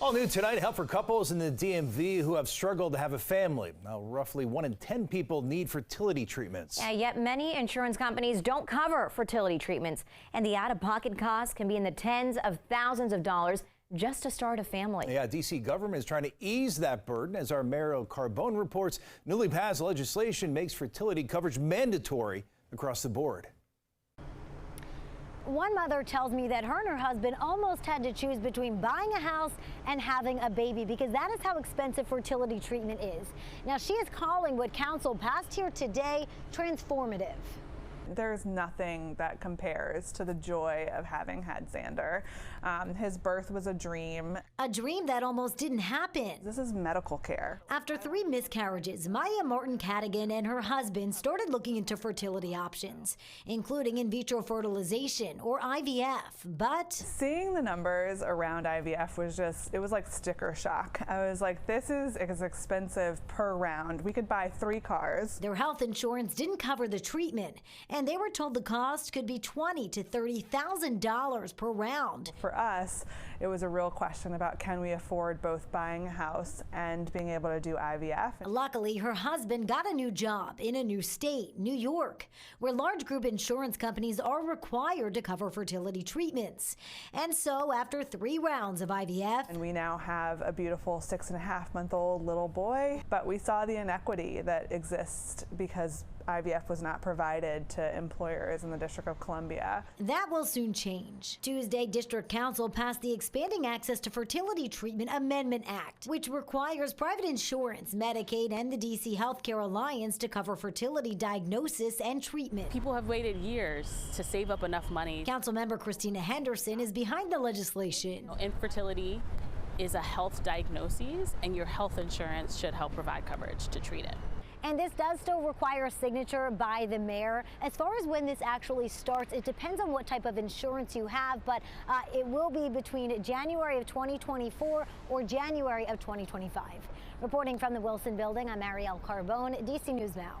All new tonight, help for couples in the DMV who have struggled to have a family. Now, roughly 1 in 10 people need fertility treatments. Yet many insurance companies don't cover fertility treatments, and the out-of-pocket costs can be in the tens of thousands of dollars just to start a family. Yeah, D.C. government is trying to ease that burden. As our Mariel Carbone reports, newly passed legislation makes fertility coverage mandatory across the board. One mother tells me that her and her husband almost had to choose between buying a house and having a baby because that is how expensive fertility treatment is. Now, she is calling what council passed here today transformative. There's nothing that compares to the joy of having had Xander. His birth was a dream. A dream that almost didn't happen. This is medical care. After 3 miscarriages, Maya Martin-Cadigan and her husband started looking into fertility options, including in vitro fertilization or IVF. But seeing the numbers around IVF was it was like sticker shock. I was like, this is expensive per round. We could buy 3 cars. Their health insurance didn't cover the treatment, and they were told the cost could be $20,000 to $30,000 per round. For us, it was a real question about can we afford both buying a house and being able to do IVF. Luckily, her husband got a new job in a new state, New York, where large group insurance companies are required to cover fertility treatments. And so after 3 rounds of IVF, and we now have a beautiful 6.5-month-old little boy, but we saw the inequity that exists because IVF was not provided to employers in the District of Columbia. That will soon change. Tuesday, District Council passed the Expanding Access to Fertility Treatment Amendment Act, which requires private insurance, Medicaid and the D.C. Healthcare Alliance to cover fertility diagnosis and treatment. People have waited years to save up enough money. Councilmember Christina Henderson is behind the legislation. Infertility is a health diagnosis, and your health insurance should help provide coverage to treat it. And this does still require a signature by the mayor. As far as when this actually starts, it depends on what type of insurance you have, but it will be between January of 2024 or January of 2025. Reporting from the Wilson Building, I'm Mariel Carbone, DC News Now.